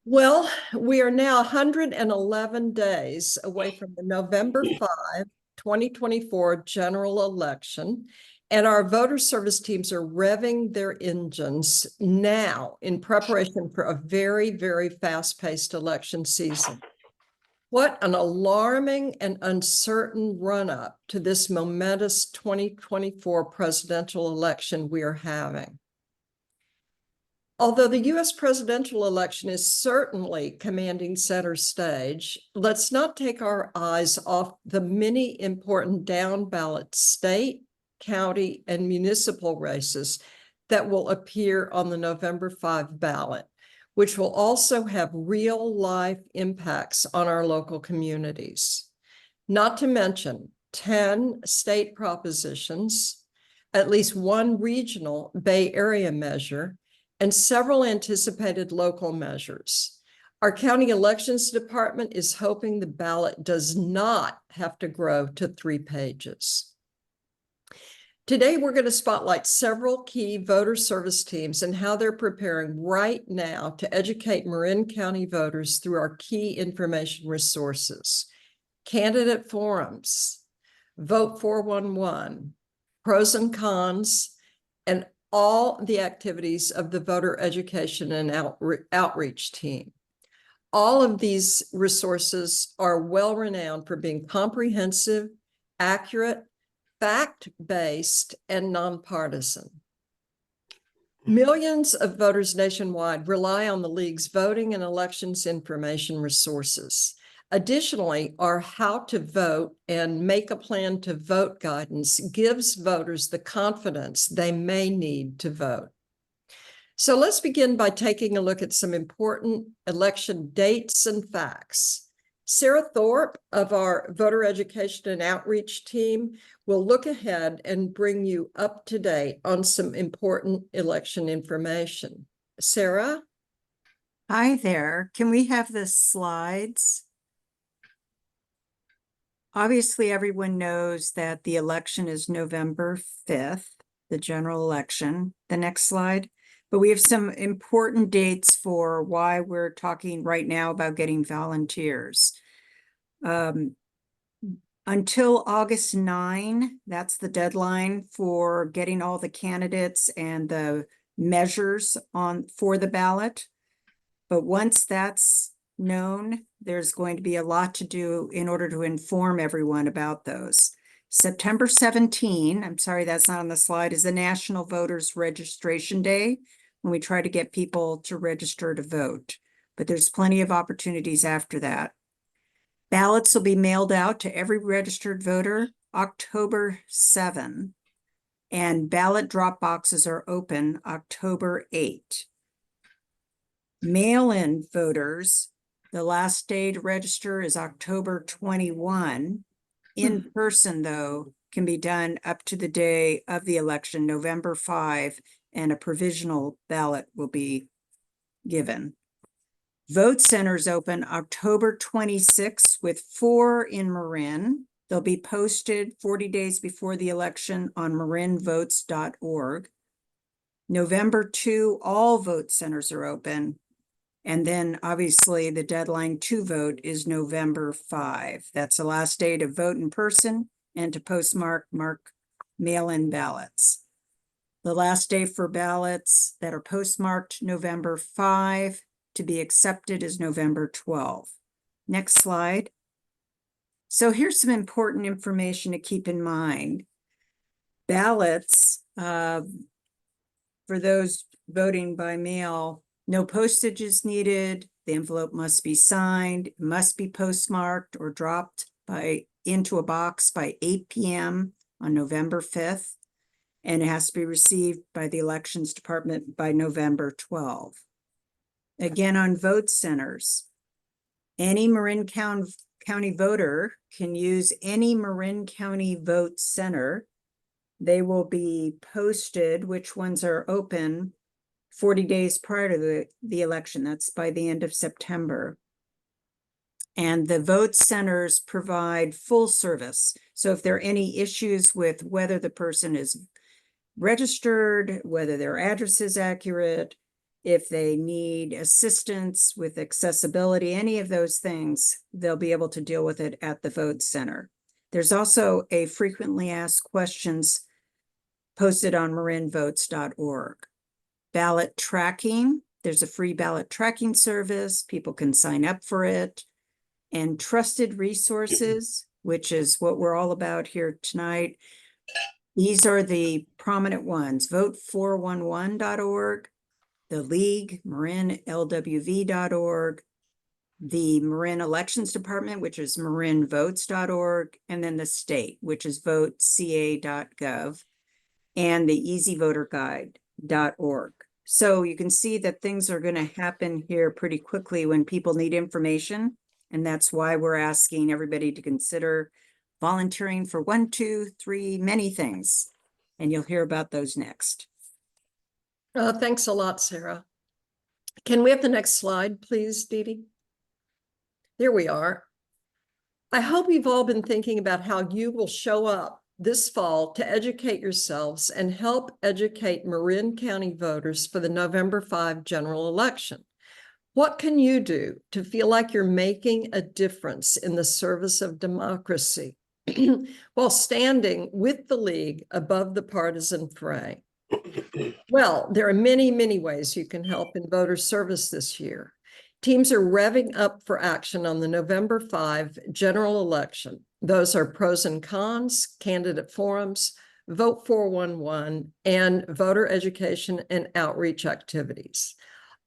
Well, we are now 111 days away from the November 5, 2024 general election, and our voter service teams are revving their engines now in preparation for a very, very fast-paced election season. What an alarming and uncertain run-up to this momentous 2024 presidential election we are having. Although the U.S. presidential election is certainly commanding center stage, let's not take our eyes off the many important down-ballot state, county, and municipal races that will appear on the November 5 ballot, which will also have real-life impacts on our local communities. Not to mention 10 state propositions, at least one regional Bay Area measure, and several anticipated local measures. Our county elections department is hoping the ballot does not have to grow to 3 pages. Today, we're going to spotlight several key voter service teams and how they're preparing right now to educate Marin County voters through our key information resources: candidate forums, Vote 411, pros and cons, and all the activities of the voter education and outreach team. All of these resources are well renowned for being comprehensive, accurate, fact-based, and nonpartisan. Millions of voters nationwide rely on the League's voting and elections information resources. Additionally, our How to Vote and Make a Plan to Vote guidance gives voters the confidence they may need to vote. So let's begin by taking a look at some important election dates and facts. Sarah Thorpe of our voter education and outreach team will look ahead and bring you up to date on some important election information. Sarah? Hi there. Can we have the slides? Obviously, everyone knows that the election is November 5th, the general election. The next slide. But we have some important dates for why we're talking right now about getting volunteers. Until August 9, that's the deadline for getting all the candidates and the measures for the ballot. But once that's known, there's going to be a lot to do in order to inform everyone about those. September 17, I'm sorry that's not on the slide, is the National Voters Registration Day, when we try to get people to register to vote. But there's plenty of opportunities after that. Ballots will be mailed out to every registered voter October 7, and ballot drop boxes are open October 8. Mail-in voters, the last day to register is October 21. In person, though, can be done up to the day of the election, November 5, and a provisional ballot will be given. Vote centers open October 26 with 4 in Marin. They'll be posted 40 days before the election on marinvotes.org. November 2, all vote centers are open. And then obviously the deadline to vote is November 5. That's the last day to vote in person and to mark mail-in ballots. The last day for ballots that are postmarked November 5 to be accepted is November 12. Next slide. So here's some important information to keep in mind. Ballots, for those voting by mail, no postage is needed. The envelope must be signed, must be postmarked or dropped into a box by 8 p.m. on November 5th. And it has to be received by the elections department by November 12. Again, on vote centers, any Marin County voter can use any Marin County vote center. They will be posted, which ones are open 40 days prior to the election. That's by the end of September. And the vote centers provide full service. So if there are any issues with whether the person is registered, whether their address is accurate, If they need assistance with accessibility, any of those things, they'll be able to deal with it at the vote center. There's also a frequently asked questions posted on marinvotes.org. Ballot tracking, there's a free ballot tracking service. People can sign up for it. And trusted resources, which is what we're all about here tonight. These are the prominent ones: vote411.org, the League, marinlwv.org, the Marin Elections Department, which is marinvotes.org, and then the state, which is voteca.gov, and the easyvoterguide.org. So you can see that things are going to happen here pretty quickly when people need information. And that's why we're asking everybody to consider volunteering for 1, 2, 3, many things. And you'll hear about those next. Thanks a lot, Sarah. Can we have the next slide, please, Dee Dee? Here we are. I hope you've all been thinking about how you will show up this fall to educate yourselves and help educate Marin County voters for the November 5 general election. What can you do to feel like you're making a difference in the service of democracy while standing with the League above the partisan fray? Well, there are many, many ways you can help in voter service this year. Teams are revving up for action on the November 5 general election. Those are pros and cons, candidate forums, Vote 411, and voter education and outreach activities.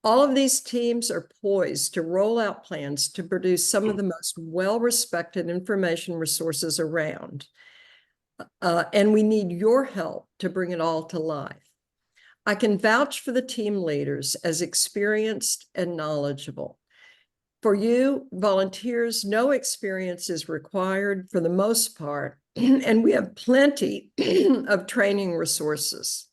All of these teams are poised to roll out plans to produce some of the most well-respected information resources around. And we need your help to bring it all to life. I can vouch for the team leaders as experienced and knowledgeable. For you, volunteers, no experience is required for the most part, and we have plenty of training resources.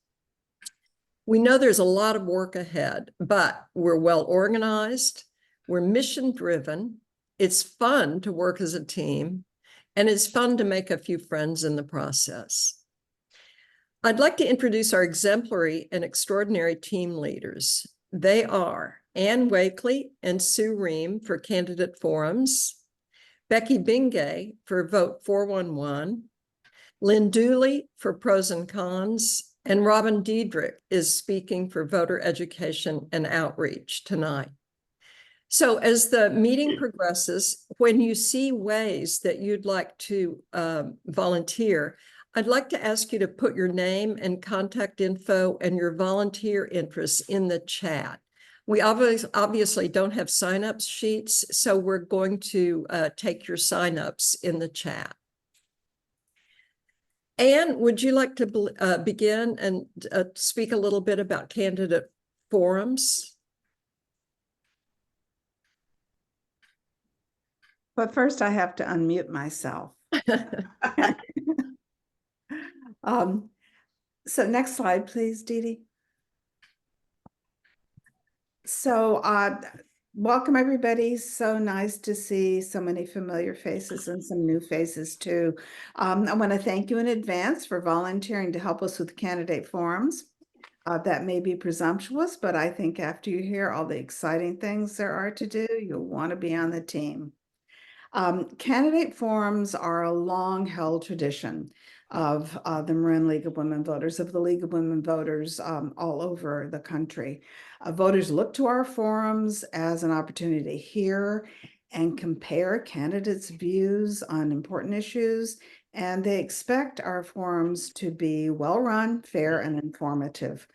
We know there's a lot of work ahead, but we're well organized, we're mission driven, it's fun to work as a team, and it's fun to make a few friends in the process. I'd like to introduce our exemplary and extraordinary team leaders. They are Ann Wakely and Sue Ream for candidate forums, Becky Bingay for Vote 411, Lynn Dooley for pros and cons, and Robin Diedrich is speaking for voter education and outreach tonight. So as the meeting progresses, when you see ways that you'd like to volunteer, I'd like to ask you to put your name and contact info and your volunteer interests in the chat. We obviously don't have signups sheets, so we're going to take your signups in the chat. Anne, would you like to begin and speak a little bit about candidate forums? But first I have to unmute myself. So next slide, please, Dee Dee. So welcome everybody. So nice to see so many familiar faces and some new faces too. I want to thank you in advance for volunteering to help us with candidate forums. That may be presumptuous, but I think after you hear all the exciting things there are to do, you'll want to be on the team. Candidate forums are a long-held tradition of the Marin League of Women Voters, of the League of Women Voters all over the country. Voters look to our forums as an opportunity to hear and compare candidates' views on important issues, and they expect our forums to be well-run, fair, and informative.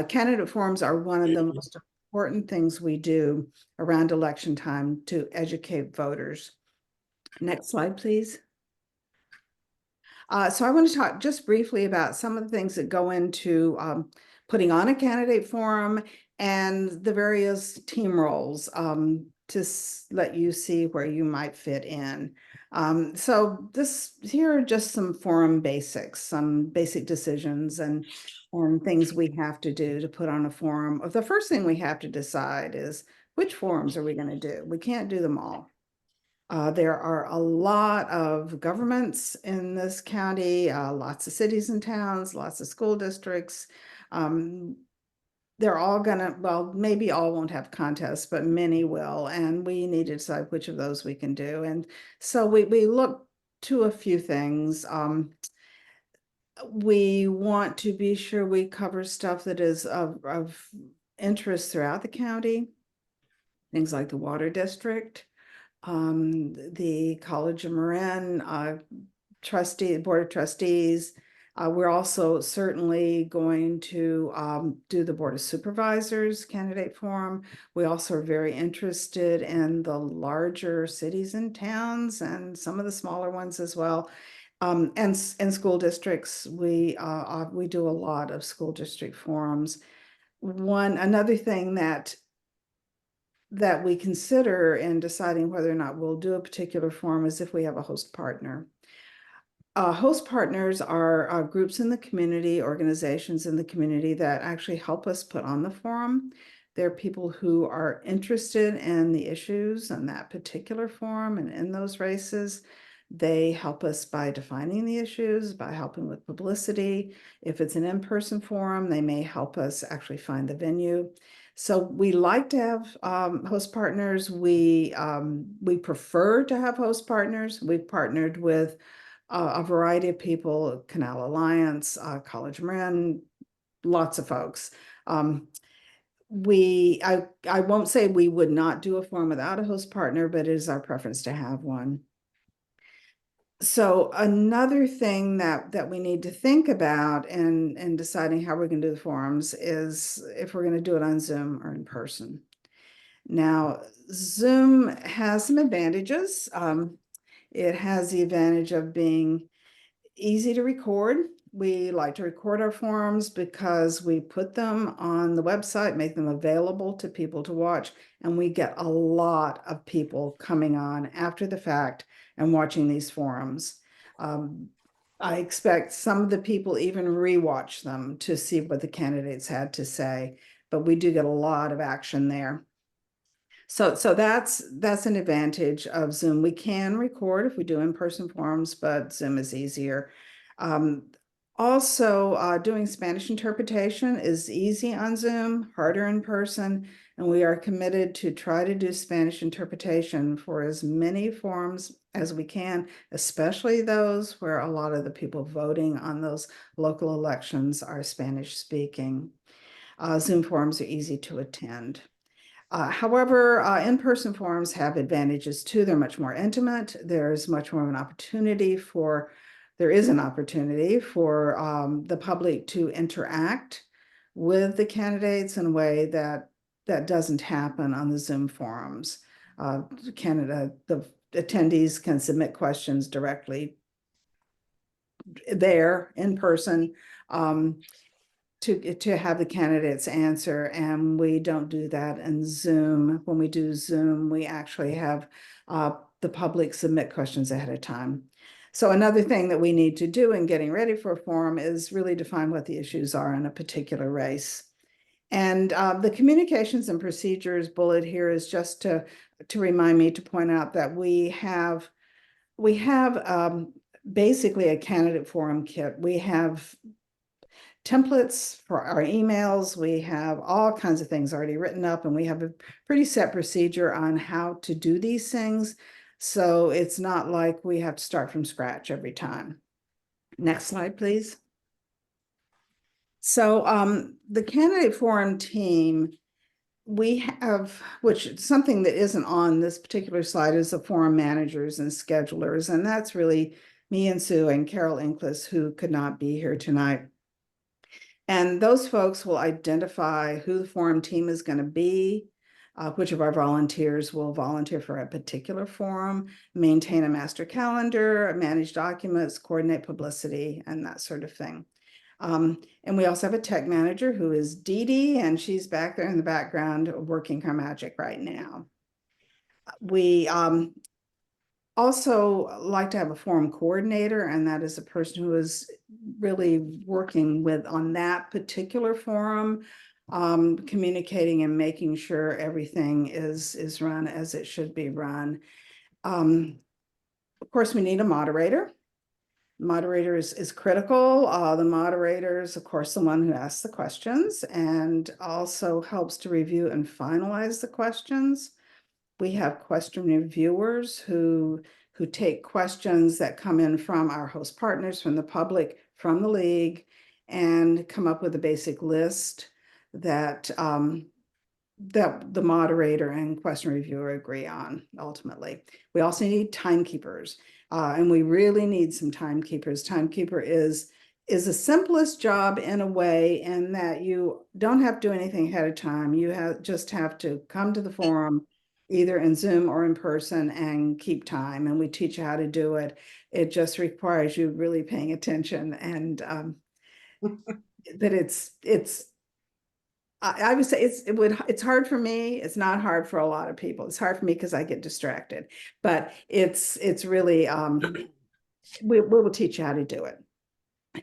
Candidate forums are one of the most important things we do around election time to educate voters. Next slide, please. So I want to talk just briefly about some of the things that go into putting on a candidate forum and the various team roles to let you see where you might fit in. So here are just some forum basics, some basic decisions and things we have to do to put on a forum. The first thing we have to decide is which forums are we going to do? We can't do them all. There are a lot of governments in this county, lots of cities and towns, lots of school districts. they're all gonna, well, maybe all won't have contests, but many will, and we need to decide which of those we can do. And so we look to a few things. We want to be sure we cover stuff that is of interest throughout the county. Things like the water district, the College of Marin, board of trustees. We're also certainly going to do the Board of Supervisors candidate forum. We also are very interested in the larger cities and towns and some of the smaller ones as well. And school districts, we do a lot of school district forums. Another thing that we consider in deciding whether or not we'll do a particular forum is if we have a host partner. Host partners are groups in the community, organizations in the community that actually help us put on the forum. They're people who are interested in the issues on that particular forum and in those races. They help us by defining the issues, by helping with publicity. If it's an in-person forum, they may help us actually find the venue. So we like to have host partners. We prefer to have host partners. We've partnered with a variety of people, Canal Alliance, College Marin, lots of folks. I won't say we would not do a forum without a host partner, but it is our preference to have one. So another thing that we need to think about in deciding how we're going to do the forums is if we're going to do it on Zoom or in person. Now, Zoom has some advantages. It has the advantage of being easy to record. We like to record our forums because we put them on the website, make them available to people to watch, and we get a lot of people coming on after the fact and watching these forums. I expect some of the people even rewatch them to see what the candidates had to say, but we do get a lot of action there. So that's an advantage of Zoom. We can record if we do in-person forums, but Zoom is easier. Also, doing Spanish interpretation is easy on Zoom, harder in person, and we are committed to try to do Spanish interpretation for as many forums as we can, especially those where a lot of the people voting on those local elections are Spanish speaking. Zoom forums are easy to attend. However, in-person forums have advantages too. They're much more intimate. There's much more of an opportunity for, there is an opportunity for the public to interact with the candidates in a way that doesn't happen on the Zoom forums. The attendees can submit questions directly there in person. To have the candidates answer, and we don't do that in Zoom. When we do Zoom, we actually have the public submit questions ahead of time. So another thing that we need to do in getting ready for a forum is really define what the issues are in a particular race. And the communications and procedures bullet here is just to remind me to point out that we have basically a candidate forum kit. We have templates for our emails. We have all kinds of things already written up, and we have a pretty set procedure on how to do these things. So it's not like we have to start from scratch every time. Next slide, please. So the candidate forum team, we have, which something that isn't on this particular slide is the forum managers and schedulers. And that's really me and Sue and Carol Inglis, who could not be here tonight. And those folks will identify who the forum team is going to be, which of our volunteers will volunteer for a particular forum, maintain a master calendar, manage documents, coordinate publicity, and that sort of thing. And we also have a tech manager who is Dee Dee, and she's back there in the background working her magic right now. We also like to have a forum coordinator, and that is a person who is really working on that particular forum, communicating and making sure everything is run as it should be run. Of course, we need a moderator. Moderator is critical. The moderator is, of course, the one who asks the questions and also helps to review and finalize the questions. We have question reviewers who take questions that come in from our host partners, from the public, from the league, and come up with a basic list that that the moderator and question reviewer agree on ultimately. We also need timekeepers, and we really need some timekeepers. Timekeeper is the simplest job in a way, in that you don't have to do anything ahead of time. You just have to come to the forum, either in Zoom or in person, and keep time. And we teach you how to do it. It just requires you really paying attention, and that I would say it's hard for me. It's not hard for a lot of people. It's hard for me because I get distracted, but it's really, we will teach you how to do it.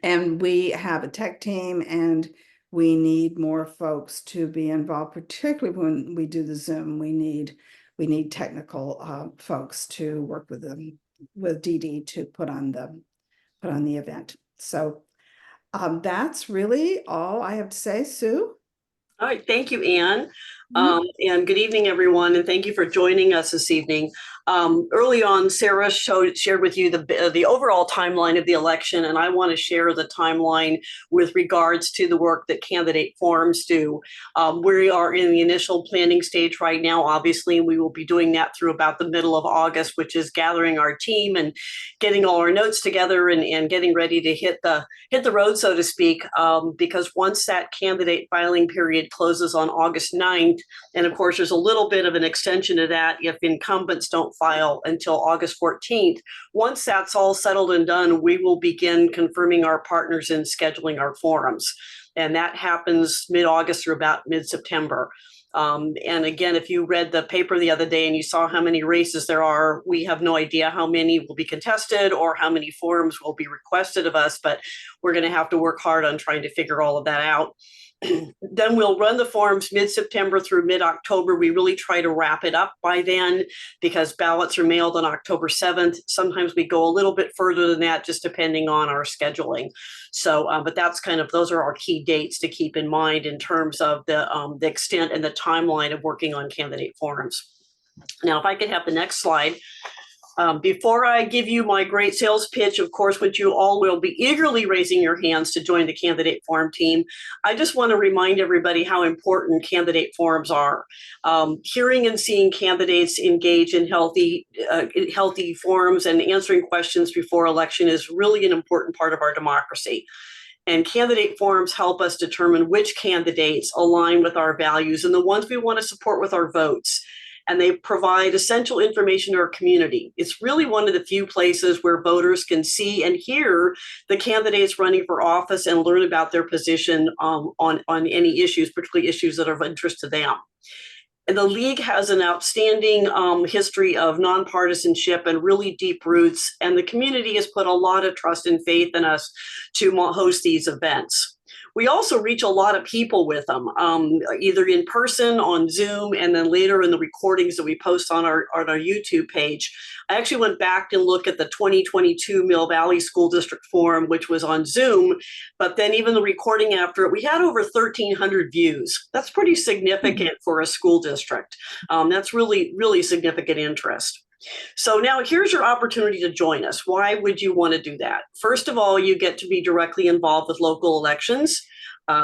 And we have a tech team, and we need more folks to be involved, particularly when we do the Zoom. We need technical folks to work with them, with Dee Dee, to put on the event. So that's really all I have to say. Sue? All right, thank you, Anne. And good evening, everyone, and thank you for joining us this evening. Early on, Sarah shared with you the overall timeline of the election, and I want to share the timeline with regards to the work that candidate forums do. We are in the initial planning stage right now, obviously, and we will be doing that through about the middle of August, which is gathering our team and getting all our notes together and getting ready to hit the road, so to speak, because once that candidate filing period closes on August 9th, and of course, there's a little bit of an extension to that if incumbents don't file until August 14th. Once that's all settled and done, we will begin confirming our partners and scheduling our forums. And that happens mid-August or about mid-September. And again, if you read the paper the other day and you saw how many races there are, we have no idea how many will be contested or how many forums will be requested of us, but we're going to have to work hard on trying to figure all of that out. Then we'll run the forums mid-September through mid-October. We really try to wrap it up by then because ballots are mailed on October 7th. Sometimes we go a little bit further than that, just depending on our scheduling. So, but that's those are our key dates to keep in mind in terms of the extent and the timeline of working on candidate forums. Now, if I could have the next slide. Before I give you my great sales pitch, of course, which you all will be eagerly raising your hands to join the candidate forum team, I just want to remind everybody how important candidate forums are. Hearing and seeing candidates engage in healthy forums and answering questions before election is really an important part of our democracy. And candidate forums help us determine which candidates align with our values and the ones we want to support with our votes. And they provide essential information to our community. It's really one of the few places where voters can see and hear the candidates running for office and learn about their position on any issues, particularly issues that are of interest to them. And the League has an outstanding history of nonpartisanship and really deep roots, and the community has put a lot of trust and faith in us to host these events. We also reach a lot of people with them, either in person, on Zoom, and then later in the recordings that we post on our YouTube page. I actually went back and looked at the 2022 Mill Valley School District Forum, which was on Zoom, but then even the recording after it, we had over 1,300 views. That's pretty significant for a school district. That's really, really significant interest. So now here's your opportunity to join us. Why would you want to do that? First of all, you get to be directly involved with local elections.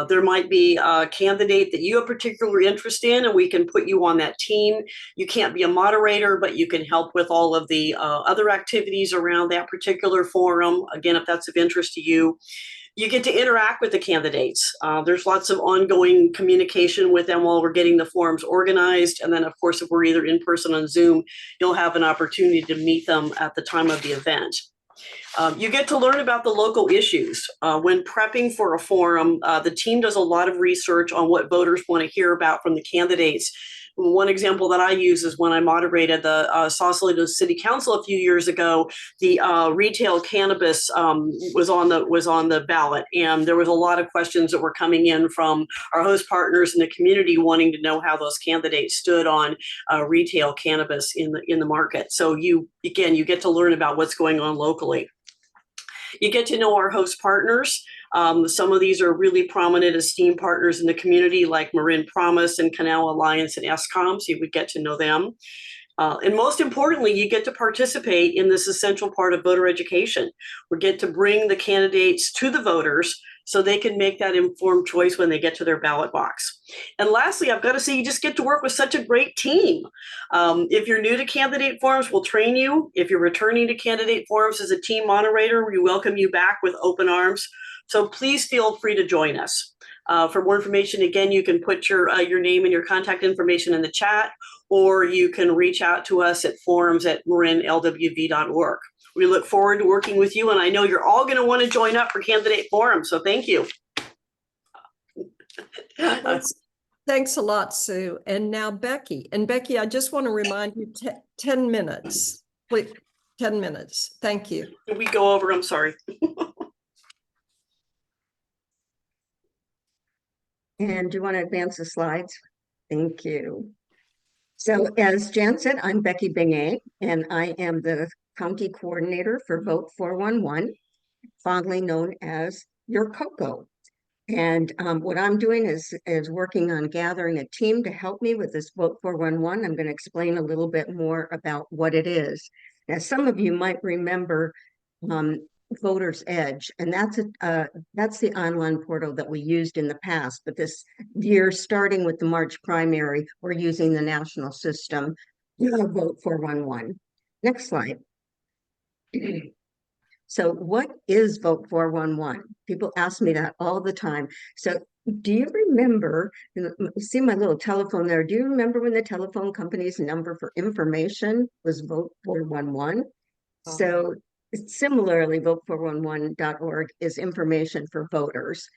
There might be a candidate that you have particular interest in, and we can put you on that team. You can't be a moderator, but you can help with all of the other activities around that particular forum. Again, if that's of interest to you. You get to interact with the candidates. There's lots of ongoing communication with them while we're getting the forums organized. And then, of course, if we're either in person on Zoom, you'll have an opportunity to meet them at the time of the event. You get to learn about the local issues. When prepping for a forum, the team does a lot of research on what voters want to hear about from the candidates. One example that I use is when I moderated the Sausalito City Council a few years ago. The retail cannabis was on the ballot, and there was a lot of questions that were coming in from our host partners in the community wanting to know how those candidates stood on retail cannabis in the market. So you get to learn about what's going on locally. You get to know our host partners. Some of these are really prominent esteemed partners in the community, like Marin Promise and Canal Alliance and ESCOM, so you would get to know them. And most importantly, you get to participate in this essential part of voter education. We get to bring the candidates to the voters so they can make that informed choice when they get to their ballot box. And lastly, I've got to say, you just get to work with such a great team. If you're new to candidate forums, we'll train you. If you're returning to candidate forums as a team moderator, we welcome you back with open arms. So please feel free to join us. For more information, again, you can put your name and your contact information in the chat, or you can reach out to us at forums@marinlwv.org. We look forward to working with you, and I know you're all going to want to join up for candidate forum, so thank you. Thanks a lot, Sue. And now Becky. And Becky, I just want to remind you, 10 minutes. Please, 10 minutes. Thank you. Did we go over? I'm sorry. And do you want to advance the slides? Thank you. So as Jan said, I'm Becky Beignet, and I am the county coordinator for Vote 411, fondly known as your COCO. And what I'm doing is working on gathering a team to help me with this Vote 411. I'm going to explain a little bit more about what it is. Now, some of you might remember Voter's Edge, and that's the online portal that we used in the past. But this year, starting with the March primary, we're using the national system, Vote 411. Next slide. So what is Vote 411? People ask me that all the time. So do you remember, you see my little telephone there, do you remember when the telephone company's number for information was Vote 411? Oh. So similarly, vote411.org is information for voters.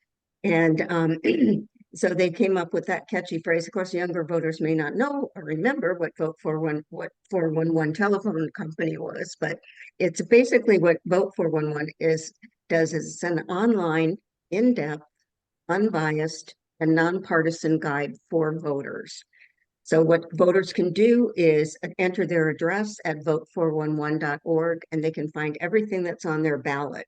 And so they came up with that catchy phrase. Of course, younger voters may not know or remember what Vote 411 telephone company was, but it's basically what Vote 411 does is it's an online, in-depth, unbiased, and nonpartisan guide for voters. So what voters can do is enter their address at vote411.org, and they can find everything that's on their ballot.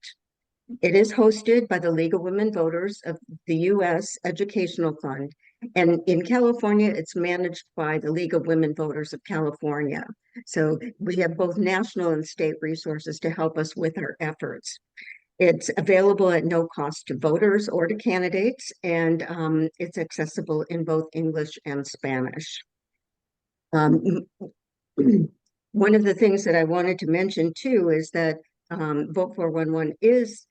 It is hosted by the League of Women Voters of the U.S. Educational Fund. And in California, it's managed by the League of Women Voters of California. So we have both national and state resources to help us with our efforts. It's available at no cost to voters or to candidates, and it's accessible in both English and Spanish. One of the things that I wanted to mention too is that Vote 411 is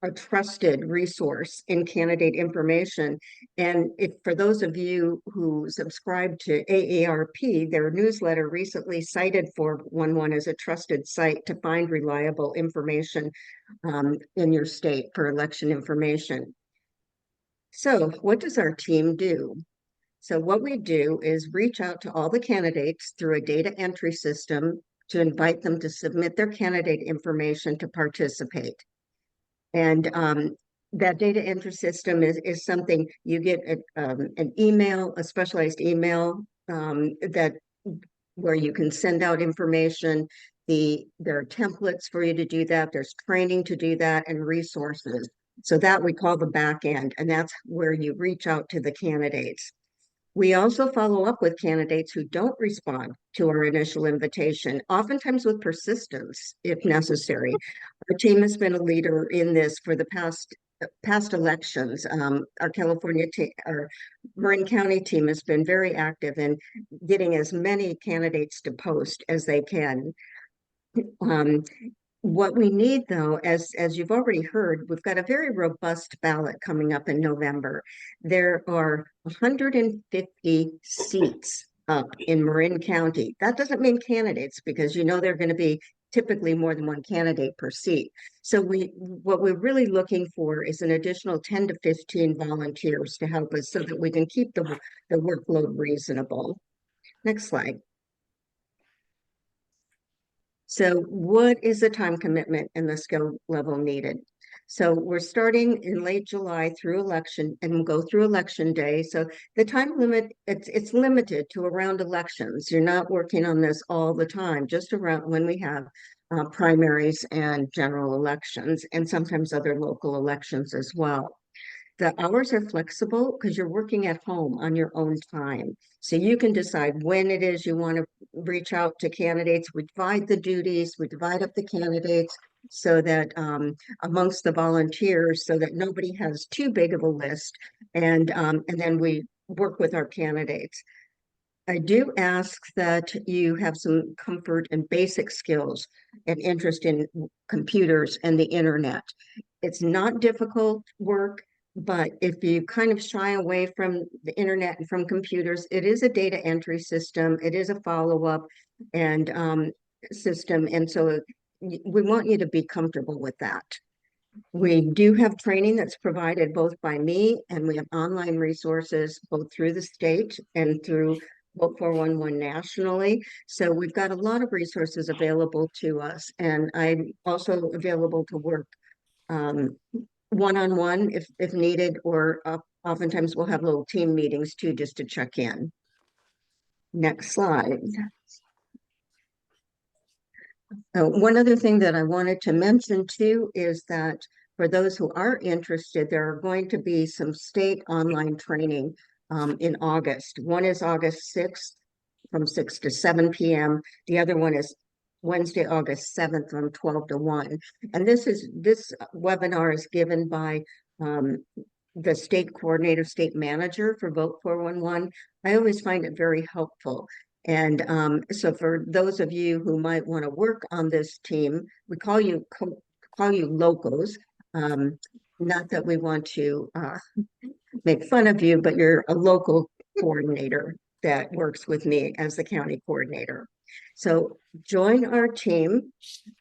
a trusted resource in candidate information. And for those of you who subscribe to AARP, their newsletter recently cited 411 as a trusted site to find reliable information in your state for election information. So what does our team do? So what we do is reach out to all the candidates through a data entry system to invite them to submit their candidate information to participate. And that data entry system is something you get an email, a specialized email where you can send out information. There are templates for you to do that. There's training to do that and resources. So that we call the back end, and that's where you reach out to the candidates. We also follow up with candidates who don't respond to our initial invitation, oftentimes with persistence, if necessary. Our team has been a leader in this for the past elections. Our Marin County team has been very active in getting as many candidates to post as they can. What we need, though, as you've already heard, we've got a very robust ballot coming up in November. There are 150 seats up in Marin County. That doesn't mean candidates, because you know there are going to be typically more than one candidate per seat. So what we're really looking for is an additional 10 to 15 volunteers to help us so that we can keep the workload reasonable. Next slide. So what is the time commitment and the skill level needed? So we're starting in late July through election, and we'll go through election day. So the time limit, it's limited to around elections. You're not working on this all the time, just around when we have primaries and general elections, and sometimes other local elections as well. The hours are flexible because you're working at home on your own time. So you can decide when it is you want to reach out to candidates. We divide the duties, we divide up the candidates so that amongst the volunteers, so that nobody has too big of a list. And then we work with our candidates. I do ask that you have some comfort and basic skills and interest in computers and the internet. It's not difficult work, but if you kind of shy away from the internet and from computers, it is a data entry system. It is a follow-up and system. And so we want you to be comfortable with that. We do have training that's provided both by me, and we have online resources both through the state and through Vote 411 nationally. So we've got a lot of resources available to us, and I'm also available to work one-on-one if needed, or oftentimes we'll have little team meetings too, just to check in. Next slide. One other thing that I wanted to mention too is that for those who are interested, there are going to be some state online training in August. One is August 6th from 6 to 7 p.m. The other one is Wednesday, August 7th from 12 to 1. And this webinar is given by the state coordinator, state manager for Vote 411. I always find it very helpful. And so for those of you who might want to work on this team, we call you locals. Not that we want to make fun of you, but you're a local coordinator that works with me as the county coordinator. So join our team.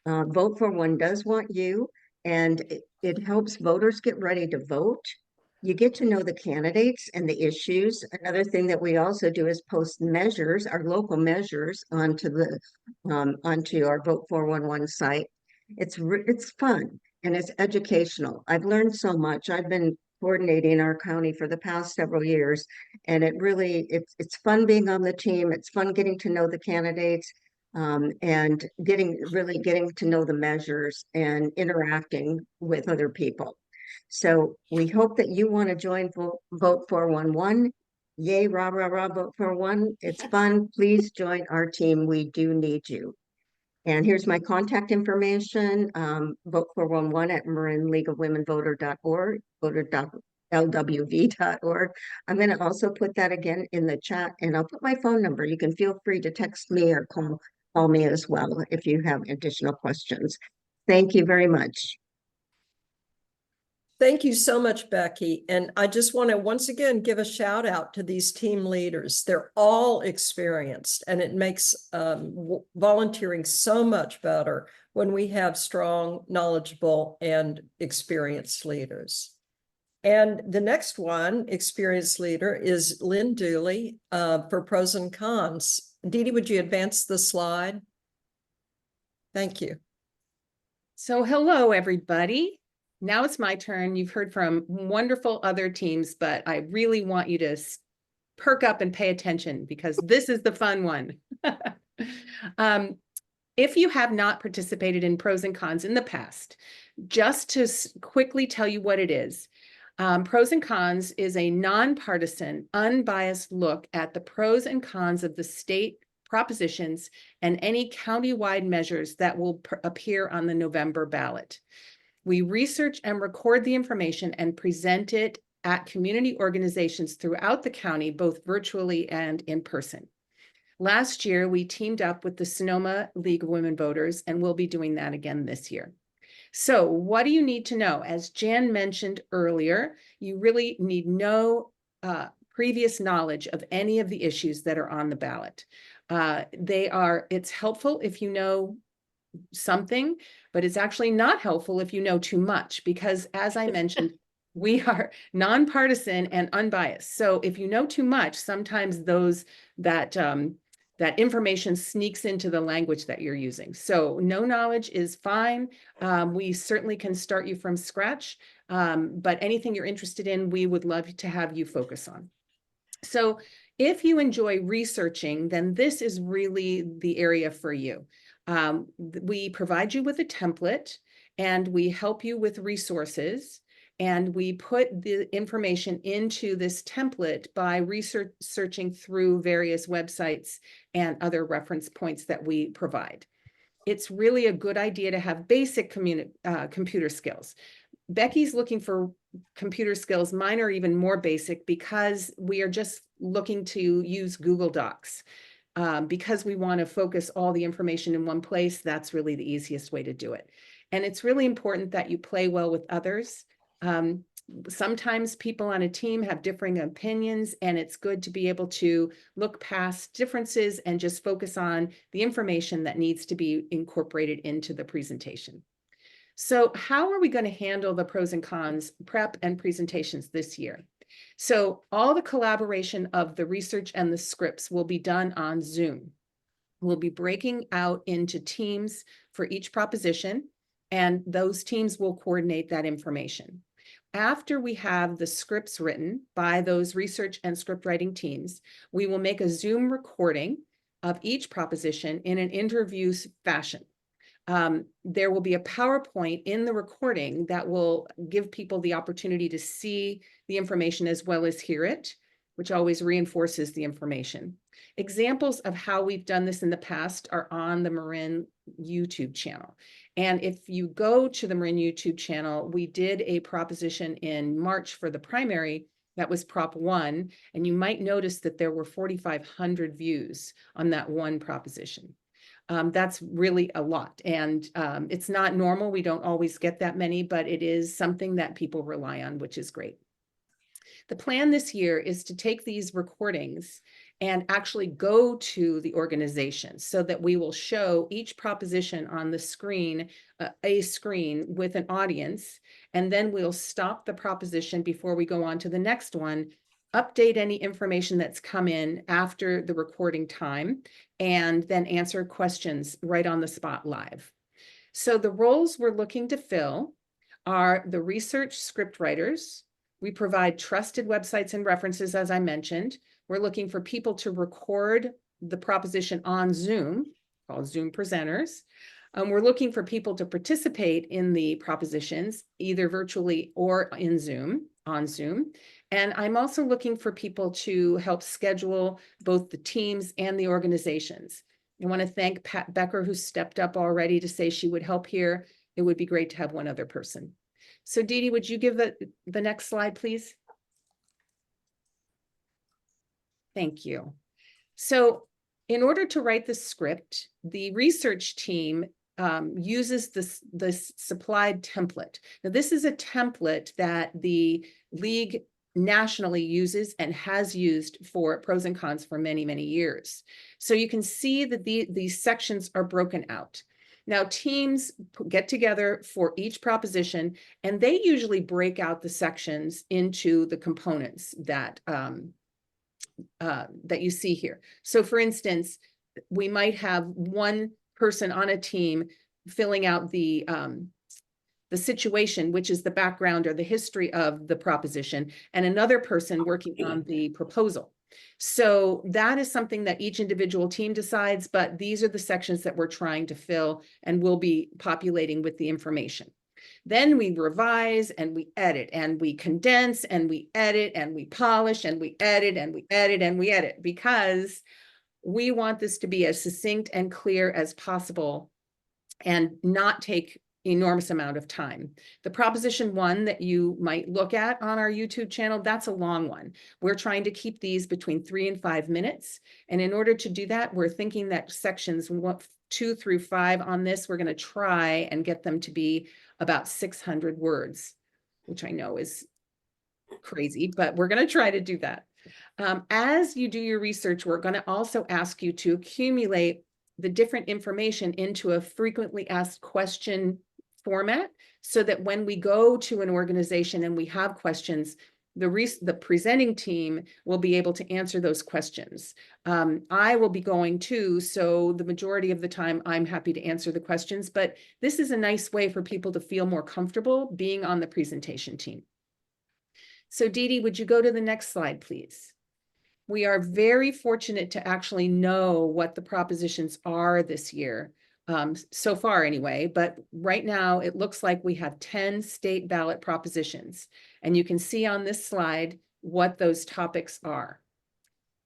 Vote 411 does want you, and it helps voters get ready to vote. You get to know the candidates and the issues. Another thing that we also do is post measures, our local measures, onto our Vote 411 site. It's fun and it's educational. I've learned so much. I've been coordinating our county for the past several years, and it's fun being on the team. It's fun getting to know the candidates, and really getting to know the measures and interacting with other people. So we hope that you want to join Vote 411. Yay, rah, rah, rah, Vote 411. It's fun. Please join our team. We do need you. And here's my contact information. Vote 411 at marinleagueofwomenvoter.org, voter.lwv.org. I'm going to also put that again in the chat, and I'll put my phone number. You can feel free to text me or call me as well if you have additional questions. Thank you very much. Thank you so much, Becky. And I just want to once again give a shout out to these team leaders. They're all experienced, and it makes volunteering so much better when we have strong, knowledgeable, and experienced leaders. And the next one, experienced leader, is Lynn Dooley for pros and cons. Dee Dee, would you advance the slide? Thank you. So hello, everybody. Now it's my turn. You've heard from wonderful other teams, but I really want you to perk up and pay attention because this is the fun one. If you have not participated in pros and cons in the past, just to quickly tell you what it is. Pros and cons is a nonpartisan, unbiased look at the pros and cons of the state propositions and any countywide measures that will appear on the November ballot. We research and record the information and present it at community organizations throughout the county, both virtually and in person. Last year, we teamed up with the Sonoma League of Women Voters, and we'll be doing that again this year. So what do you need to know? As Jan mentioned earlier, you really need no previous knowledge of any of the issues that are on the ballot. It's helpful if you know something, but it's actually not helpful if you know too much, because as I mentioned, we are nonpartisan and unbiased. So if you know too much, sometimes that information sneaks into the language that you're using. So no knowledge is fine. We certainly can start you from scratch, but anything you're interested in, we would love to have you focus on. So if you enjoy researching, then this is really the area for you. We provide you with a template and we help you with resources. And we put the information into this template by searching through various websites and other reference points that we provide. It's really a good idea to have basic computer skills. Becky's looking for computer skills. Mine are even more basic because we are just looking to use Google Docs. Because we want to focus all the information in one place, that's really the easiest way to do it. And it's really important that you play well with others. Sometimes people on a team have differing opinions, and it's good to be able to look past differences and just focus on the information that needs to be incorporated into the presentation. So how are we going to handle the pros and cons prep and presentations this year? So all the collaboration of the research and the scripts will be done on Zoom. We'll be breaking out into teams for each proposition, and those teams will coordinate that information. After we have the scripts written by those research and script writing teams, we will make a Zoom recording of each proposition in an interview fashion. There will be a PowerPoint in the recording that will give people the opportunity to see the information as well as hear it, which always reinforces the information. Examples of how we've done this in the past are on the Marin YouTube channel. And if you go to the Marin YouTube channel, we did a proposition in March for the primary. That was Prop 1. And you might notice that there were 4,500 views on that one proposition. That's really a lot. And it's not normal. We don't always get that many, but it is something that people rely on, which is great. The plan this year is to take these recordings and actually go to the organization so that we will show each proposition on the screen, a screen with an audience, and then we'll stop the proposition before we go on to the next one, update any information that's come in after the recording time, and then answer questions right on the spot live. So the roles we're looking to fill are the research script writers. We provide trusted websites and references, as I mentioned. We're looking for people to record the proposition on Zoom, called Zoom presenters. We're looking for people to participate in the propositions, either virtually or on Zoom. And I'm also looking for people to help schedule both the teams and the organizations. I want to thank Pat Becker, who stepped up already to say she would help here. It would be great to have one other person. So Dee Dee, would you give the next slide, please? Thank you. So in order to write the script, the research team uses this supplied template. Now, this is a template that the league nationally uses and has used for pros and cons for many, many years. So you can see that these sections are broken out. Now, teams get together for each proposition, and they usually break out the sections into the components that that you see here. So for instance, we might have one person on a team filling out the situation, which is the background or the history of the proposition, and another person working on the proposal. So that is something that each individual team decides, but these are the sections that we're trying to fill and we'll be populating with the information. Then we revise and we edit and we condense and we edit and we polish and we edit and we edit and we edit, because we want this to be as succinct and clear as possible and not take enormous amount of time. The proposition 1 that you might look at on our YouTube channel, that's a long one. We're trying to keep these between 3 and 5 minutes. And in order to do that, we're thinking that sections 2 through 5 on this, we're going to try and get them to be about 600 words, which I know is crazy, but we're going to try to do that. As you do your research, we're going to also ask you to accumulate the different information into a frequently asked question format, so that when we go to an organization and we have questions, the presenting team will be able to answer those questions. I will be going too, so the majority of the time I'm happy to answer the questions, but this is a nice way for people to feel more comfortable being on the presentation team. So Dee Dee, would you go to the next slide, please? We are very fortunate to actually know what the propositions are this year. so far anyway, but right now it looks like we have 10 state ballot propositions. And you can see on this slide what those topics are.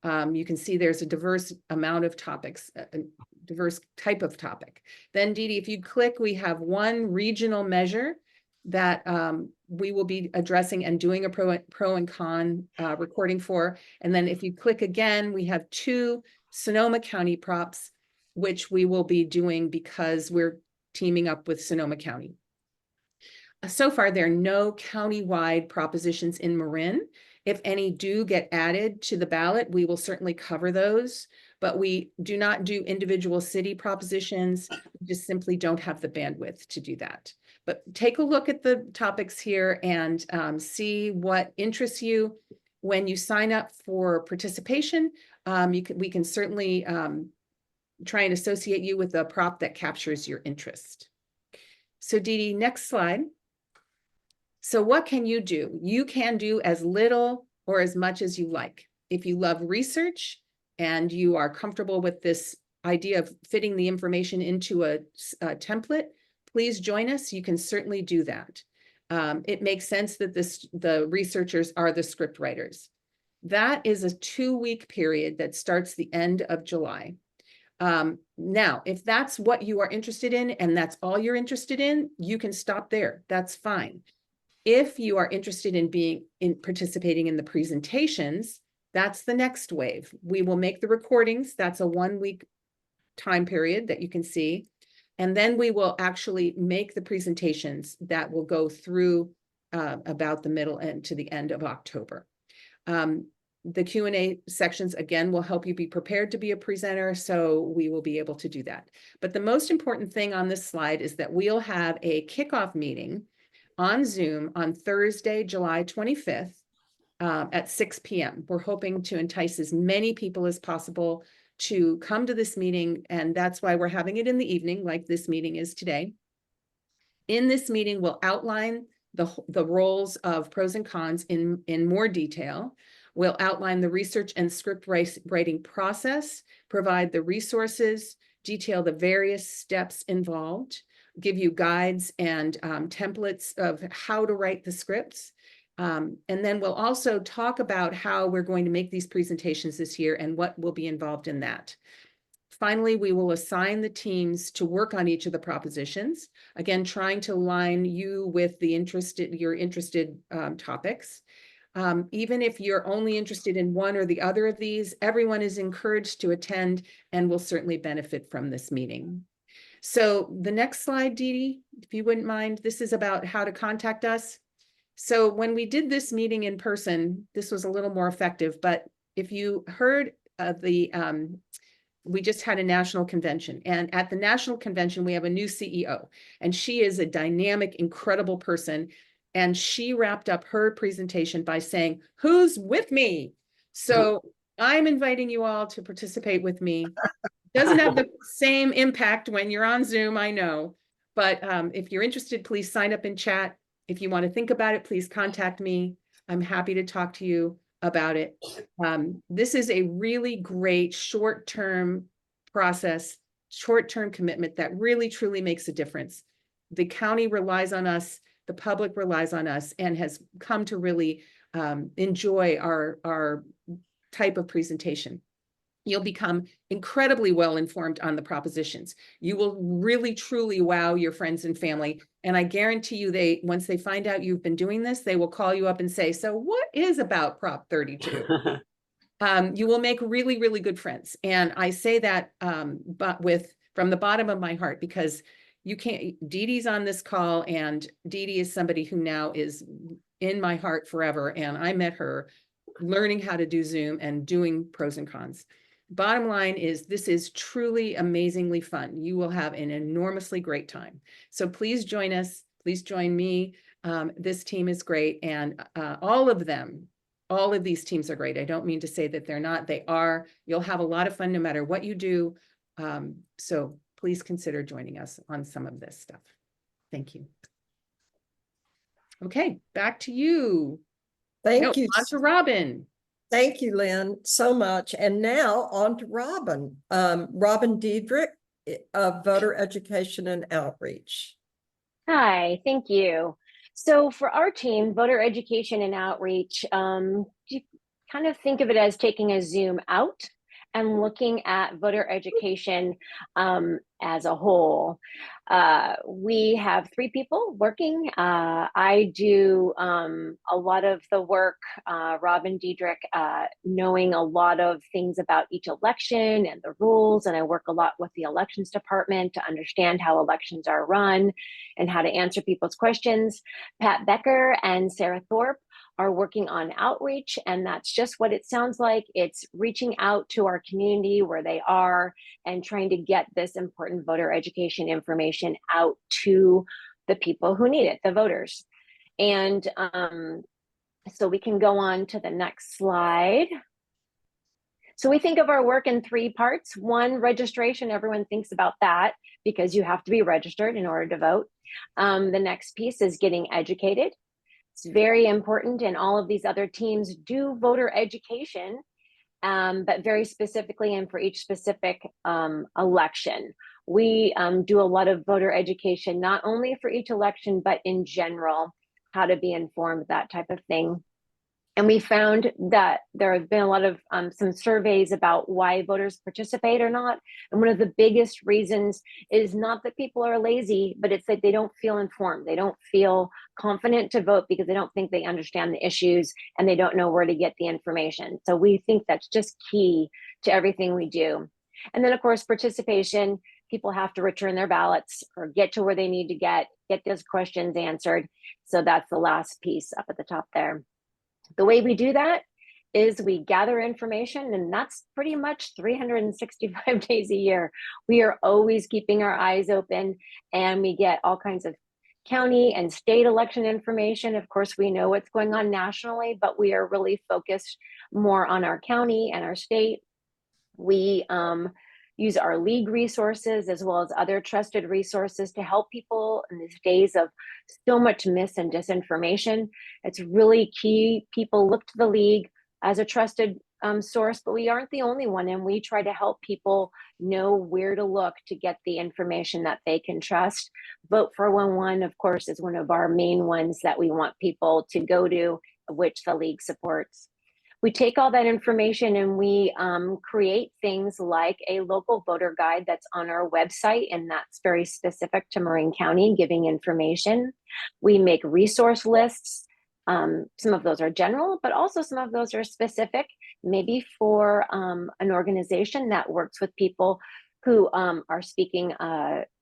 You can see there's a diverse amount of topics, a diverse type of topic. Then Dee Dee, if you click, we have one regional measure that we will be addressing and doing a pro and con recording for. And then if you click again, we have 2 Sonoma County props, which we will be doing because we're teaming up with Sonoma County. So far, there are no countywide propositions in Marin. If any do get added to the ballot, we will certainly cover those, but we do not do individual city propositions. We just simply don't have the bandwidth to do that. But take a look at the topics here and see what interests you. When you sign up for participation, we can certainly try and associate you with a prop that captures your interest. So Dee Dee, next slide. So what can you do? You can do as little or as much as you like. If you love research and you are comfortable with this idea of fitting the information into a template, please join us. You can certainly do that. It makes sense that the researchers are the script writers. That is a 2-week period that starts the end of July. Now, if that's what you are interested in and that's all you're interested in, you can stop there. That's fine. If you are interested in participating in the presentations, that's the next wave. We will make the recordings. That's a 1-week time period that you can see. And then we will actually make the presentations that will go through about the middle and to the end of October. The Q&A sections, again, will help you be prepared to be a presenter, so we will be able to do that. But the most important thing on this slide is that we'll have a kickoff meeting on Zoom on Thursday, July 25th at 6 p.m. We're hoping to entice as many people as possible to come to this meeting, and that's why we're having it in the evening, like this meeting is today. In this meeting, we'll outline the roles of pros and cons in more detail. We'll outline the research and script writing process, provide the resources, detail the various steps involved, give you guides and templates of how to write the scripts. And then we'll also talk about how we're going to make these presentations this year and what will be involved in that. Finally, we will assign the teams to work on each of the propositions, again, trying to align you with your interested topics. Even if you're only interested in one or the other of these, everyone is encouraged to attend and will certainly benefit from this meeting. So the next slide, Dee Dee, if you wouldn't mind, this is about how to contact us. So when we did this meeting in person, this was a little more effective, but if you heard we just had a national convention, and at the national convention, we have a new CEO, and she is a dynamic, incredible person. And she wrapped up her presentation by saying, "Who's with me?" So I'm inviting you all to participate with me. Doesn't have the same impact when you're on Zoom, I know. But if you're interested, please sign up in chat. If you want to think about it, please contact me. I'm happy to talk to you about it. This is a really great short-term process, short-term commitment that really, truly makes a difference. The county relies on us. The public relies on us and has come to really enjoy our type of presentation. You'll become incredibly well informed on the propositions. You will really, truly wow your friends and family. And I guarantee you, once they find out you've been doing this, they will call you up and say, "So what is about Prop 32? You will make really, really good friends. And I say that from the bottom of my heart, because you can't, Dee Dee's on this call, and Dee Dee is somebody who now is in my heart forever. And I met her learning how to do Zoom and doing pros and cons. Bottom line is, this is truly amazingly fun. You will have an enormously great time. So please join us. Please join me. This team is great. And all of these teams are great. I don't mean to say that they're not. They are. You'll have a lot of fun no matter what you do. So please consider joining us on some of this stuff. Thank you. Okay, back to you. Thank you. On to Robin. Thank you, Lynn, so much. And now on to Robin. Robin Diedrich, of voter education and outreach. Hi, thank you. So for our team, voter education and outreach, you kind of think of it as taking a zoom out and looking at voter education as a whole. We have 3 people working. I do a lot of the work, Rob and Diedrich, knowing a lot of things about each election and the rules. And I work a lot with the elections department to understand how elections are run and how to answer people's questions. Pat Becker and Sarah Thorpe are working on outreach, and that's just what it sounds like. It's reaching out to our community where they are and trying to get this important voter education information out to the people who need it, the voters. And so we can go on to the next slide. So we think of our work in 3 parts. 1, registration. Everyone thinks about that because you have to be registered in order to vote. The next piece is getting educated. It's very important, and all of these other teams do voter education, but very specifically and for each specific election. We do a lot of voter education, not only for each election, but in general, how to be informed, that type of thing. And we found that there have been a lot of some surveys about why voters participate or not. And one of the biggest reasons is not that people are lazy, but it's that they don't feel informed. They don't feel confident to vote because they don't think they understand the issues and they don't know where to get the information. So we think that's just key to everything we do. And then of course, participation, people have to return their ballots or get to where they need to get those questions answered. So that's the last piece up at the top there. The way we do that is we gather information, and that's pretty much 365 days a year. We are always keeping our eyes open, and we get all kinds of county and state election information. Of course, we know what's going on nationally, but we are really focused more on our county and our state. We use our league resources as well as other trusted resources to help people in these days of so much mis and disinformation. It's really key. People look to the league as a trusted source, but we aren't the only one. And we try to help people know where to look to get the information that they can trust. Vote for 411, of course, is one of our main ones that we want people to go to, which the league supports. We take all that information and we create things like a local voter guide that's on our website, and that's very specific to Marin County, giving information. We make resource lists. Some of those are general, but also some of those are specific, maybe for an organization that works with people who are speaking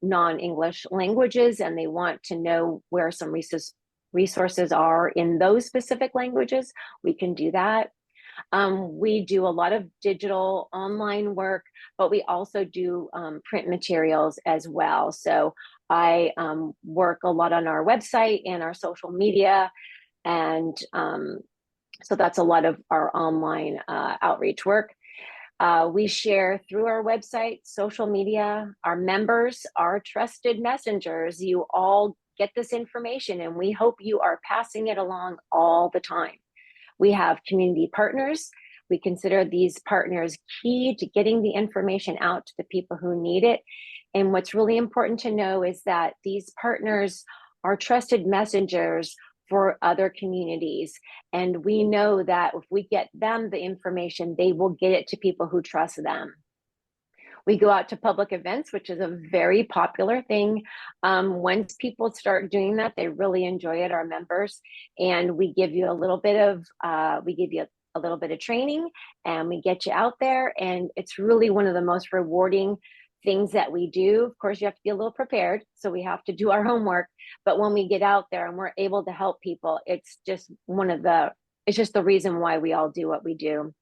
non-English languages and they want to know where some resources are in those specific languages. We can do that. We do a lot of digital online work, but we also do print materials as well. So I work a lot on our website and our social media. And so that's a lot of our online outreach work. We share through our website, social media. Our members are trusted messengers. You all get this information, and we hope you are passing it along all the time. We have community partners. We consider these partners key to getting the information out to the people who need it. And what's really important to know is that these partners are trusted messengers for other communities. And we know that if we get them the information, they will get it to people who trust them. We go out to public events, which is a very popular thing. Once people start doing that, they really enjoy it, our members. And we give you a little bit of, training, and we get you out there. And it's really one of the most rewarding things that we do. Of course, you have to be a little prepared, so we have to do our homework. But when we get out there and we're able to help people, it's just the reason why we all do what we do.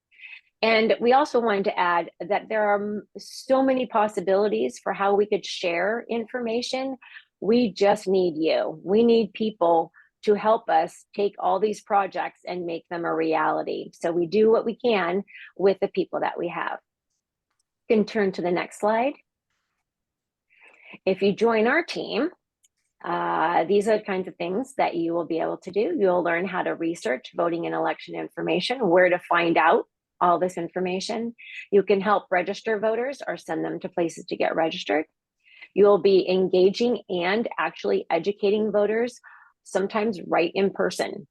And we also wanted to add that there are so many possibilities for how we could share information. We just need you. We need people to help us take all these projects and make them a reality. So we do what we can with the people that we have. You can turn to the next slide. If you join our team, these are the kinds of things that you will be able to do. You'll learn how to research voting and election information, where to find out all this information. You can help register voters or send them to places to get registered. You will be engaging and actually educating voters, sometimes right in person.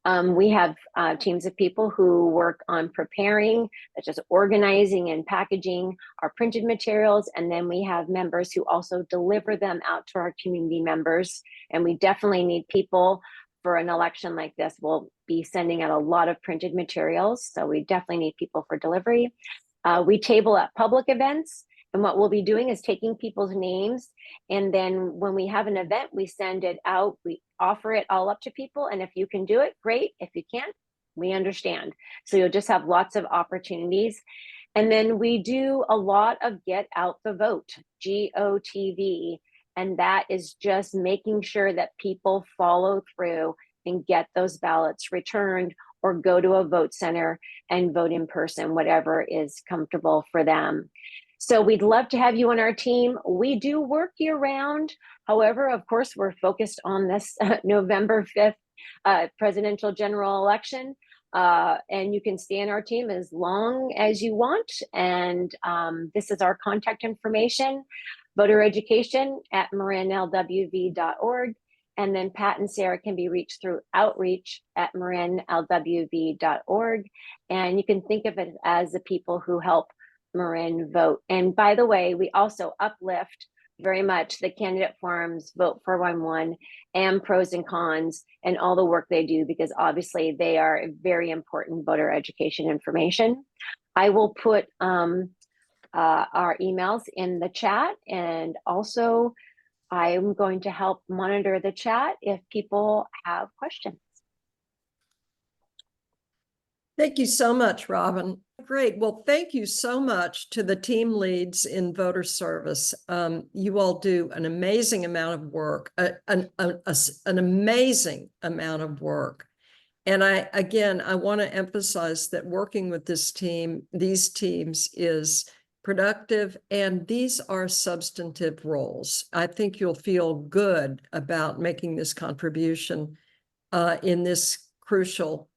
We have teams of people who work on preparing, such as organizing and packaging our printed materials. And then we have members who also deliver them out to our community members. And we definitely need people for an election like this. We'll be sending out a lot of printed materials. So we definitely need people for delivery. We table at public events. And what we'll be doing is taking people's names. And then when we have an event, we send it out. We offer it all up to people. And if you can do it, great. If you can't, we understand. So you'll just have lots of opportunities. And then we do a lot of Get Out the Vote, GOTV. And that is just making sure that people follow through and get those ballots returned or go to a vote center and vote in person, whatever is comfortable for them. So we'd love to have you on our team. We do work year round. However, of course, we're focused on this November 5th presidential general election. And you can stay on our team as long as you want. And this is our contact information, voter education at marinlwv.org. And then Pat and Sarah can be reached through outreach at marinlwv.org. And you can think of it as the people who help Marin vote. And by the way, we also uplift very much the candidate forums, Vote 411, and Pros and Cons, and all the work they do, because obviously they are very important voter education information. I will put our emails in the chat, and also I'm going to help monitor the chat if people have questions. Thank you so much, Robin. Great. Well, thank you so much to the team leads in voter service. You all do an amazing amount of work, an amazing amount of work. And I want to emphasize that working with these teams is productive, and these are substantive roles. I think you'll feel good about making this contribution in this crucial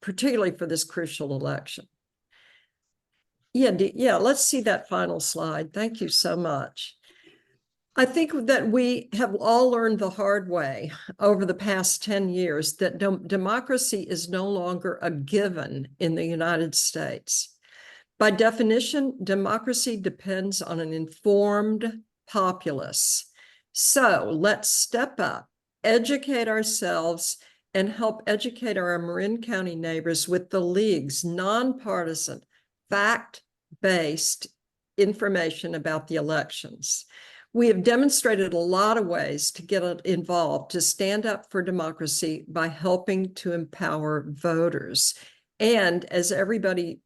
particularly for this crucial election. Yeah, let's see that final slide. Thank you so much. I think that we have all learned the hard way over the past 10 years that democracy is no longer a given in the United States. By definition, democracy depends on an informed populace. So let's step up, educate ourselves, and help educate our Marin County neighbors with the League's nonpartisan, fact-based information about the elections. We have demonstrated a lot of ways to get involved, to stand up for democracy by helping to empower voters. And as everybody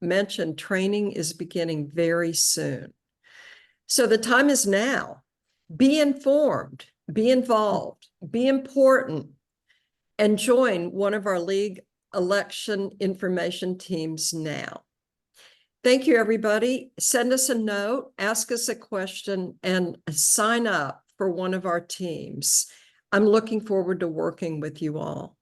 mentioned, training is beginning very soon. So the time is now. Be informed, be involved, be important, and join one of our League election information teams now. Thank you, everybody. Send us a note, ask us a question, and sign up for one of our teams. I'm looking forward to working with you all.